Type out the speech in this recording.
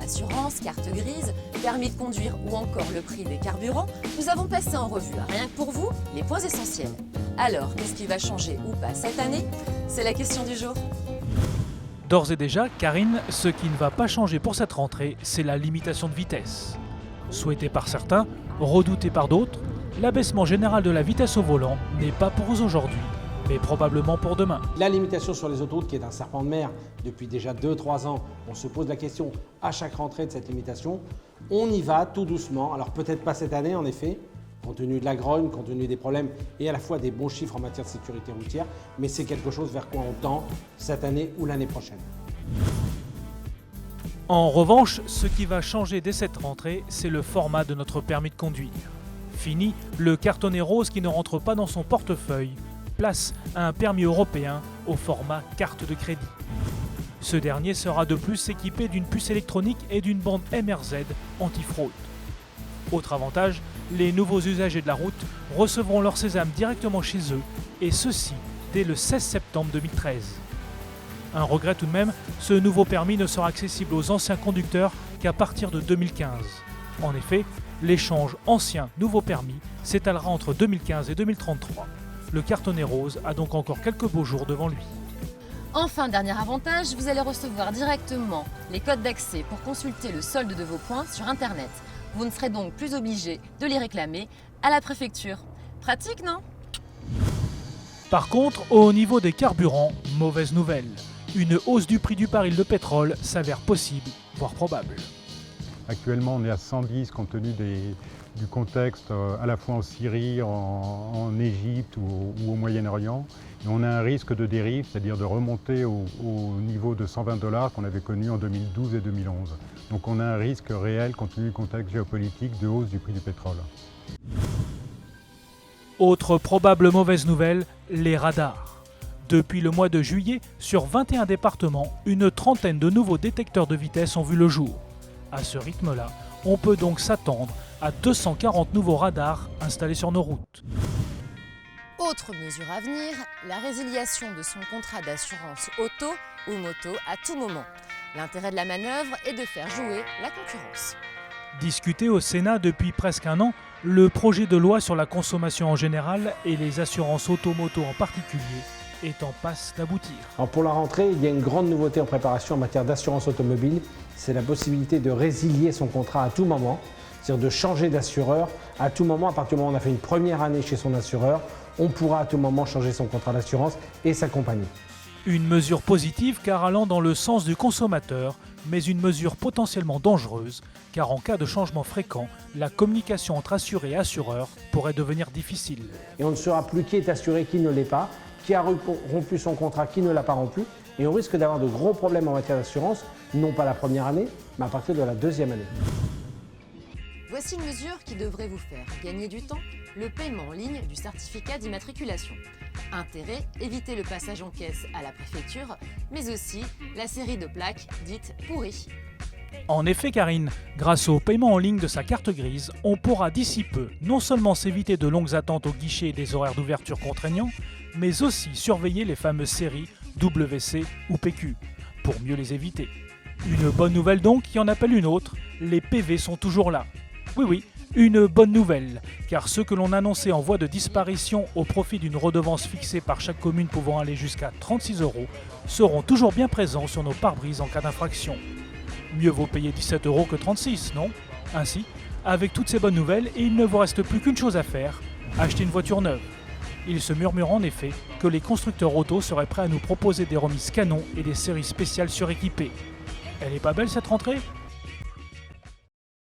assurance, carte grise, permis de conduire ou encore le prix des carburants, nous avons passé en revue, rien que pour vous, les points essentiels. Alors, qu'est-ce qui va changer ou pas cette année? C'est la question du jour. D'ores et déjà, Karine, ce qui ne va pas changer pour cette rentrée, c'est la limitation de vitesse. Souhaitée par certains, redoutée par d'autres, l'abaissement général de la vitesse au volant n'est pas pour aujourd'hui, mais probablement pour demain. La limitation sur les autoroutes qui est un serpent de mer depuis déjà 2-3 ans, on se pose la question à chaque rentrée de cette limitation. On y va tout doucement, alors peut-être pas cette année en effet, compte tenu de la grogne, compte tenu des problèmes et à la fois des bons chiffres en matière de sécurité routière, mais c'est quelque chose vers quoi on tend cette année ou l'année prochaine. En revanche, ce qui va changer dès cette rentrée, c'est le format de notre permis de conduire. Fini le cartonnet rose qui ne rentre pas dans son portefeuille. Place à un permis européen au format carte de crédit. Ce dernier sera de plus équipé d'une puce électronique et d'une bande MRZ anti-fraude. Autre avantage, les nouveaux usagers de la route recevront leur sésame directement chez eux, et ceci dès le 16 septembre 2013. Un regret tout de même, ce nouveau permis ne sera accessible aux anciens conducteurs qu'à partir de 2015. En effet, l'échange ancien-nouveau permis s'étalera entre 2015 et 2033. Le cartonnet rose a donc encore quelques beaux jours devant lui. Enfin, dernier avantage, vous allez recevoir directement les codes d'accès pour consulter le solde de vos points sur Internet. Vous ne serez donc plus obligé de les réclamer à la préfecture. Pratique, non? Par contre, au niveau des carburants, mauvaise nouvelle. Une hausse du prix du baril de pétrole s'avère possible, voire probable. Actuellement, on est à 110 compte tenu du contexte à la fois en Syrie, en Égypte ou au Moyen-Orient. Et on a un risque de dérive, c'est-à-dire de remonter au niveau de 120 $ qu'on avait connu en 2012 et 2011. Donc on a un risque réel, compte tenu du contexte géopolitique, de hausse du prix du pétrole. Autre probable mauvaise nouvelle, les radars. Depuis le mois de juillet, sur 21 départements, une trentaine de nouveaux détecteurs de vitesse ont vu le jour. À ce rythme-là, on peut donc s'attendre à 240 nouveaux radars installés sur nos routes. Autre mesure à venir, la résiliation de son contrat d'assurance auto ou moto à tout moment. L'intérêt de la manœuvre est de faire jouer la concurrence. Discuté au Sénat depuis presque un an, le projet de loi sur la consommation en général et les assurances auto-moto en particulier est en passe d'aboutir. Alors pour la rentrée, il y a une grande nouveauté en préparation en matière d'assurance automobile, c'est la possibilité de résilier son contrat à tout moment, c'est-à-dire de changer d'assureur à tout moment. À partir du moment où on a fait une première année chez son assureur, on pourra à tout moment changer son contrat d'assurance et sa compagnie. Une mesure positive car allant dans le sens du consommateur, mais une mesure potentiellement dangereuse car en cas de changement fréquent, la communication entre assuré et assureur pourrait devenir difficile. Et on ne saura plus qui est assuré, qui ne l'est pas, qui a rompu son contrat, qui ne l'a pas rompu. Et on risque d'avoir de gros problèmes en matière d'assurance, non pas la première année, mais à partir de la deuxième année. Voici une mesure qui devrait vous faire gagner du temps, le paiement en ligne du certificat d'immatriculation. Intérêt, éviter le passage en caisse à la préfecture, mais aussi la série de plaques dites pourries. En effet, Karine, grâce au paiement en ligne de sa carte grise, on pourra d'ici peu non seulement s'éviter de longues attentes au guichet et des horaires d'ouverture contraignants, mais aussi surveiller les fameuses séries WC ou PQ, pour mieux les éviter. Une bonne nouvelle donc qui en appelle une autre, les PV sont toujours là. Oui, une bonne nouvelle, car ceux que l'on annonçait en voie de disparition au profit d'une redevance fixée par chaque commune pouvant aller jusqu'à 36 € seront toujours bien présents sur nos pare-brises en cas d'infraction. Mieux vaut payer 17 € que 36, non? Ainsi, avec toutes ces bonnes nouvelles, il ne vous reste plus qu'une chose à faire, acheter une voiture neuve. Il se murmure en effet que les constructeurs auto seraient prêts à nous proposer des remises canons et des séries spéciales suréquipées. Elle est pas belle cette rentrée ?